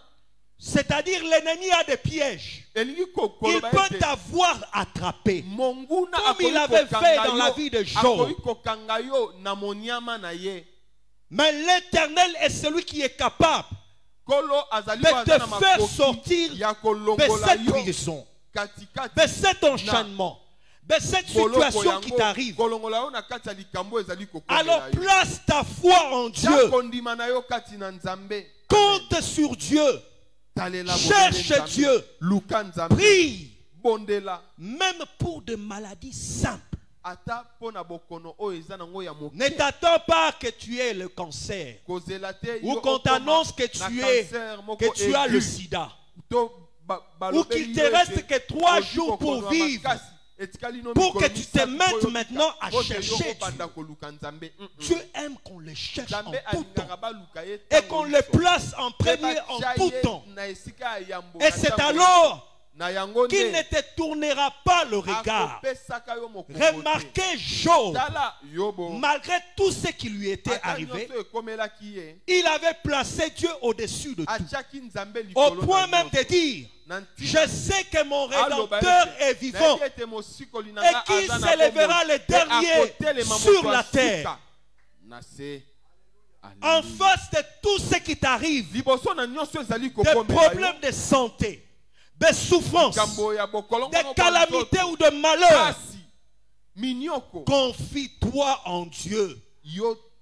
C'est-à-dire l'ennemi a des pièges. Elingi Il koloba peut ete t'avoir attrapé. monguna Comme il akoki avait kokanga fait dans yo, la vie de Job. akoki kokanga yo na monyama na ye. Mais l'Éternel est celui qui est capable Kolo azali de waza na te faire makoki sortir ya de kolongola cette yo prison, katikati de cet enchaînement, de cette boloko situation qui yango, t'arrive. kolongola yo na kati ya likambo ezali kokomela Alors yo. place ta foi en Tia Dieu. kondima na yo kati na Nzambe. Compte sur Dieu. Talela Cherche bondele Nzambe. Dieu. Luka Nzambe. Prie. Bondela Même pour des maladies simples. ata pona bokono oyo eza nango ya moke. Ne t'attends pas que tu aies le cancer. Kozela te Ou yo qu'on okoma t'annonce que na tu cancer moko que tu as aigu. le sida. To Ou qu'il te reste que 3 jours pour vivre. pour que tu te mettes maintenant à chercher Dieu. Dieu aime qu'on le cherche en tout temps et qu'on le place en premier en tout temps. Et c'est alors qu'il ne te tournera pas le regard. Remarquez Job, malgré tout ce qui lui était arrivé, il avait placé Dieu au-dessus de tout. Au point même de dire, je sais que mon Rédempteur est vivant et qu'il s'élèvera le dernier sur la terre. En face de tout ce qui t'arrive, des problèmes de santé, de souffrances, de calamités ou de malheurs, confie-toi en Dieu.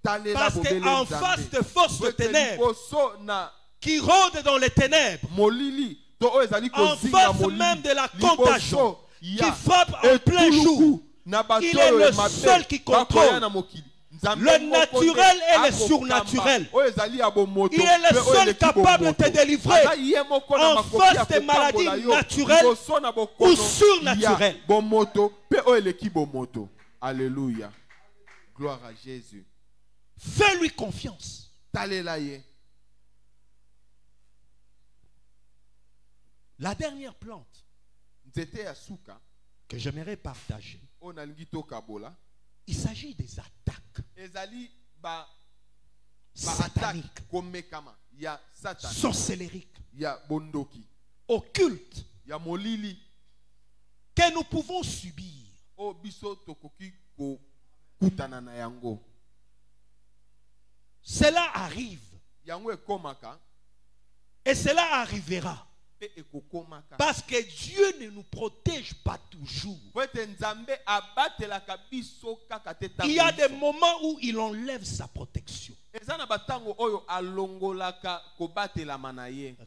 Parce qu'en face de forces de ténèbres qui rôdent dans les ténèbres, en face même de la contagion qui frappe en plein jour, il est le seul qui contrôle le naturel et le surnaturel. Il est le seul capable de te délivrer en face des maladies naturelles ou surnaturelles. Alléluia. Gloire à Jésus. Fais-lui confiance. La dernière plante que j'aimerais partager, il s'agit des attaques sataniques, sorcellériques, occultes, que nous pouvons subir. Cela arrive et cela arrivera. Parce que Dieu ne nous protège pas toujours. Il y a des moments où il enlève sa protection.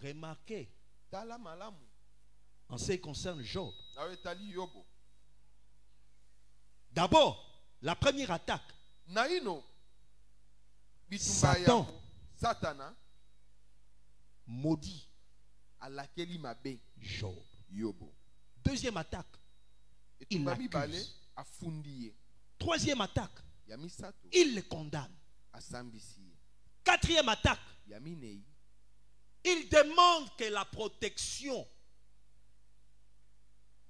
Remarquez, en ce qui concerne Job, d'abord, la première attaque, Satan maudit Job. Deuxième attaque, il l'accuse. Troisième attaque, il le condamne. Quatrième attaque, il demande que la protection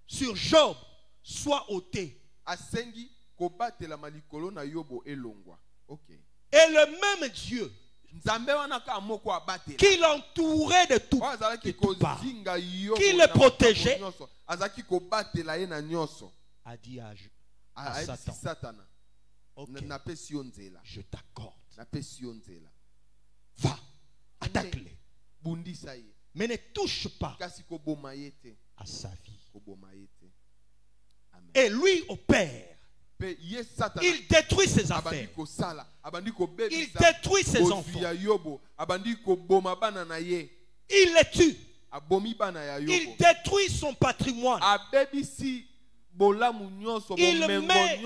sur Job soit ôtée. Et le même Dieu qui l'entourait de tout part, qui le protégeait, a dit à Satan, ok, je t'accorde, va, attaque-les, mais ne touche pas à sa vie. Et lui opère. Il détruit ses affaires. Il détruit ses enfants. Il les tue. Il détruit son patrimoine. Il met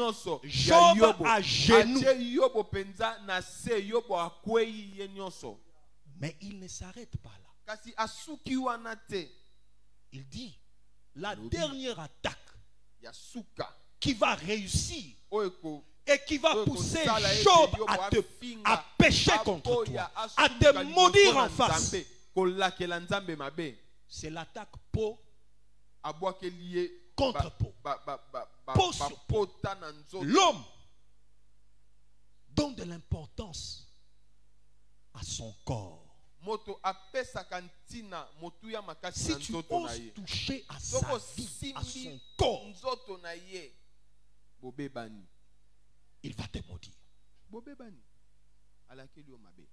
Job à genoux. Mais il ne s'arrête pas là. Il dit, la dernière attaque qui va réussir et qui va pousser Job à pécher contre toi, à te maudire en face, c'est l'attaque peau contre peau, peau sur peau. L'homme donne de l'importance à son corps. Si tu oses toucher à sa vie, à son corps, il va te maudire.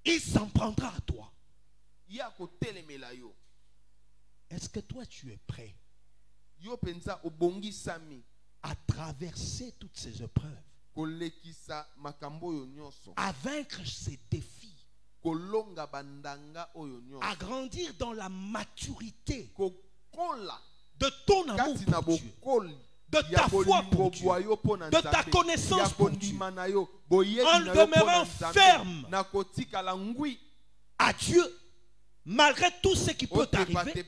Il s'en prendra à toi. Est-ce que toi tu es prêt à traverser toutes ces épreuves, à vaincre ces défis, à grandir dans la maturité de ton amour pour Dieu, de ta foi pour Dieu, de ta connaissance pour Dieu, en demeurant ferme à Dieu, malgré tout ce qui peut t'arriver?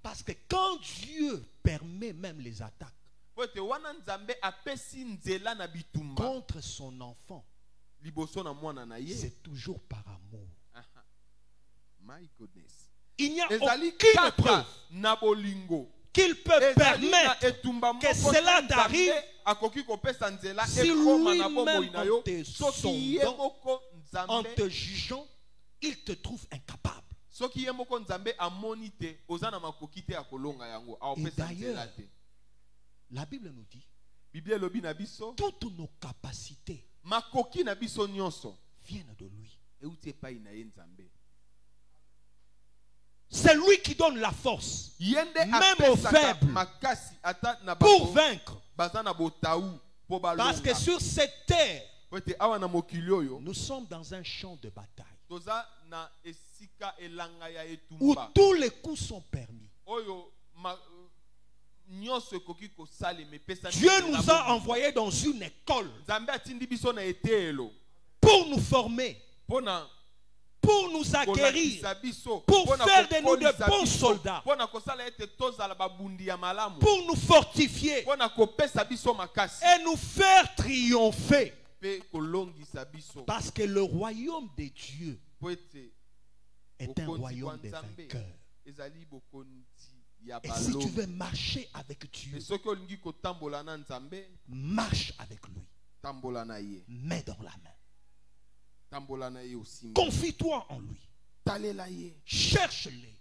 Parce que quand Dieu permet même les attaques contre son enfant, c'est toujours par amour. My goodness. Il n'y a aucune preuve qu'il peut permettre que cela t'arrive si lui-même en te sondant, en te jugeant, il te trouve incapable. Et d'ailleurs, la Bible nous dit toutes nos capacités viennent de lui. C'est lui qui donne la force, même aux faibles, pour vaincre. Parce que sur cette terre, nous sommes dans un champ de bataille où tous les coups sont permis. Dieu nous a envoyés dans une école pour nous former, pour nous acquérir, pour faire de nous de bons soldats, pour nous fortifier et nous faire triompher. Parce que le royaume de Dieu est un royaume des vainqueurs. Et si tu veux marcher avec Dieu, marche avec lui. Mets dans la main. Confie-toi en lui. Cherche-les.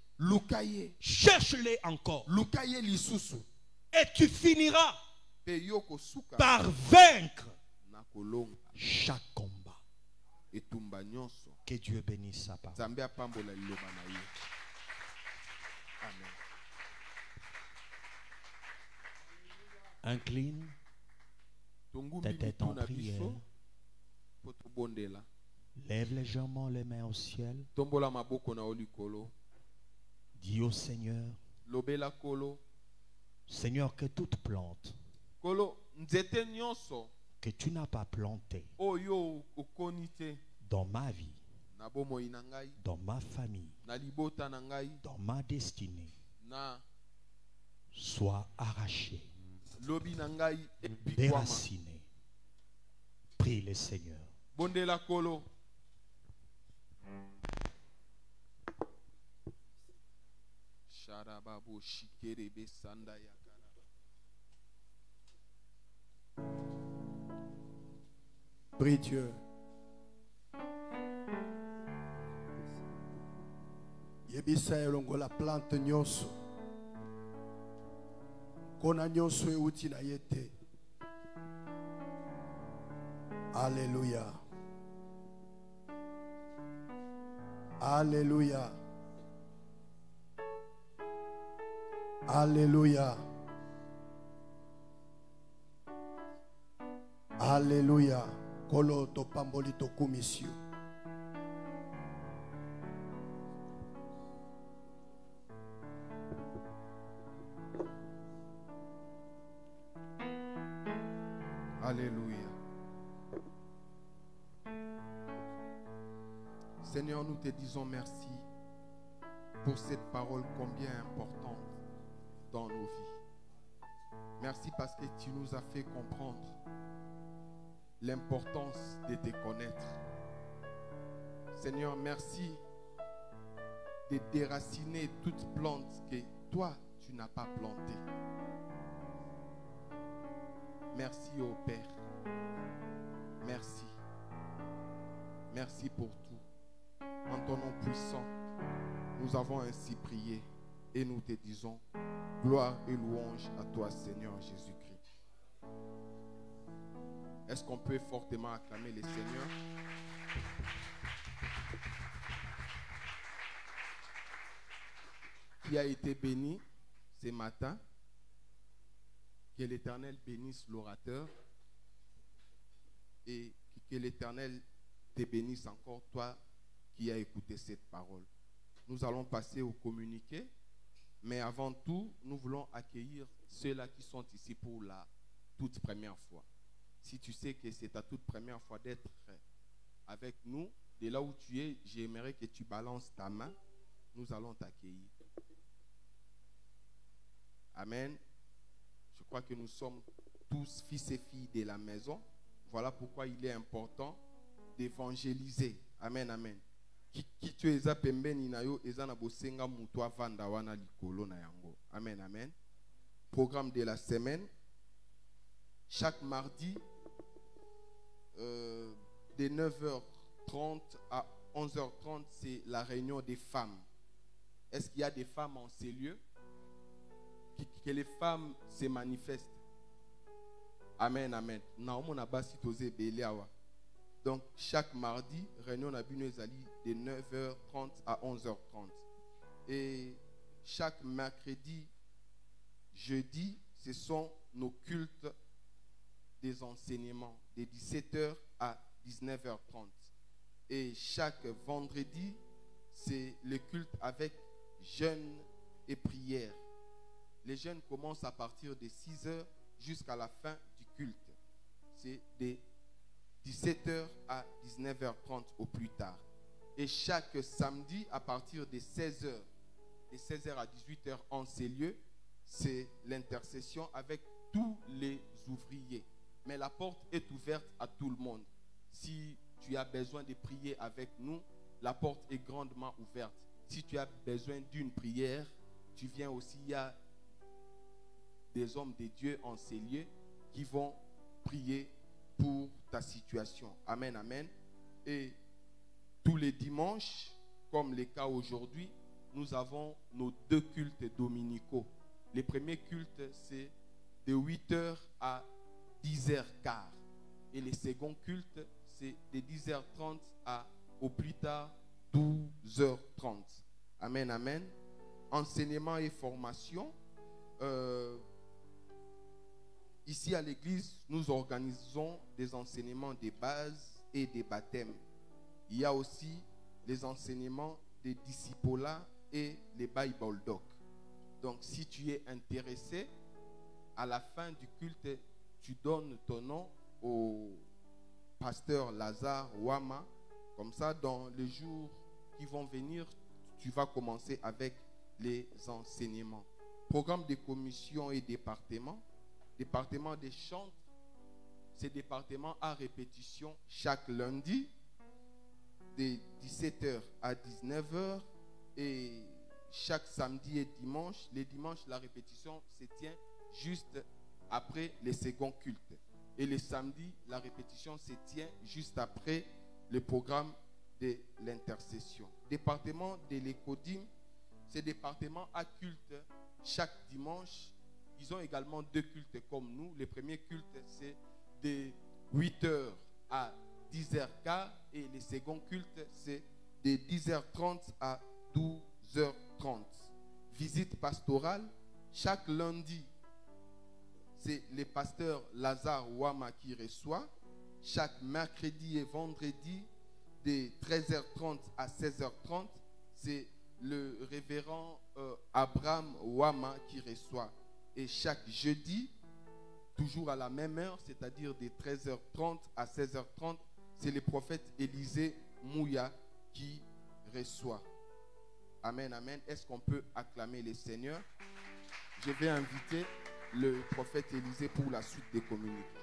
Cherche-les encore. Et tu finiras par vaincre chaque combat. Que Dieu bénisse sa parole. Amen. Incline ta tête en prière. Lève légèrement les mains au ciel. Dis au Seigneur, Seigneur, que toute plante que tu n'as pas plantée dans ma vie, dans ma famille, dans ma destinée, soit arrachée, déracinée. Prie le Seigneur. Prie Dieu. Yebisa elongo la plante nyonso. Kona nyonso euti na yete. Alléluia. Alléluia. Alléluia. Alléluia. Kolo to pamboli to kumisio. Alléluia. Seigneur, nous te disons merci pour cette parole combien importante dans nos vies. Merci parce que tu nous as fait comprendre l'importance de te connaître. Seigneur, merci de déraciner toute plante que toi, tu n'as pas plantée. Merci au Père. Merci. Merci pour tout. En ton nom puissant, nous avons ainsi prié et nous te disons gloire et louange à toi, Seigneur Jésus-Christ. Est-ce qu'on peut fortement acclamer le Seigneur? Qui a été béni ce matin? Que l'Éternel bénisse l'orateur et que l'Éternel te bénisse encore, toi qui as écouté cette parole. Nous allons passer au communiqué, mais avant tout, nous voulons accueillir ceux-là qui sont ici pour la toute première fois. Si tu sais que c'est ta toute première fois d'être avec nous, de là où tu es, j'aimerais que tu balances ta main. Nous allons t'accueillir. Amen. Je crois que nous sommes tous fils et filles de la maison. Voilà pourquoi il est important d'évangéliser. Amen, amen. Qui tu es pembeni na yo eza na bosenga mutu avanda wana likolo na yango. Amen, amen. Programme de la semaine. Chaque mardi, de 9h30 à 11h30, c'est la réunion des femmes. Est-ce qu'il y a des femmes en ces lieux? Que les femmes se manifestent. Amen, amen. Donc, chaque mardi, réunion na bino ezali de 9h30 à 11h30. Et chaque mercredi, jeudi, ce sont nos cultes des enseignements de 17h à 19h30. Et chaque vendredi, c'est le culte avec jeûne et prière. Les jeûnes commencent à partir de 6h jusqu'à la fin du culte. C'est de 17h à 19h30 au plus tard. Et chaque samedi, à partir de 16h, de 16h à 18h en ces lieux, c'est l'intercession avec tous les ouvriers. Mais la porte est ouverte à tout le monde. Si tu as besoin de prier avec nous, la porte est grandement ouverte. Si tu as besoin d'une prière, tu viens aussi. Il y a des hommes de Dieu en ces lieux qui vont prier pour ta situation. Amen, amen. Et tous les dimanches, comme le cas aujourd'hui, nous avons nos 2 cultes dominicaux. Le premier culte, c'est de 8h à 10h15. Et le second culte, c'est de 10h30 à au plus tard 12h30. Amen, amen. Enseignement et formation. Ici à l'église, nous organisons des enseignements de base et des baptêmes. Il y a aussi les enseignements des discipolats et les Bible Doc. Donc, si tu es intéressé, à la fin du culte, tu donnes ton nom au pasteur Lazare Wama. Comme ça, dans les jours qui vont venir, tu vas commencer avec les enseignements. Programme de commission et département. Département des chantres, c'est département à répétition chaque lundi de 17h à 19h et chaque samedi et dimanche. Les dimanches, la répétition se tient juste après les seconds cultes. Et les samedis, la répétition se tient juste après le programme de l'intercession. Département de l'écodim, c'est département à culte chaque dimanche. Ils ont également 2 cultes comme nous. Le premier culte, c'est de 8h à 10h15 et le second culte, c'est de 10h30 à 12h30. Visite pastorale, chaque lundi, c'est le pasteur Lazare Wama qui reçoit. Chaque mercredi et vendredi, de 13h30 à 16h30, c'est le révérend Abraham Wama qui reçoit. Et chaque jeudi, toujours à la même heure, c'est-à-dire de 13h30 à 16h30, c'est le prophète Élisée Mouya qui reçoit. Amen, amen. Est-ce qu'on peut acclamer le Seigneur? Je vais inviter le prophète Élisée pour la suite des communications.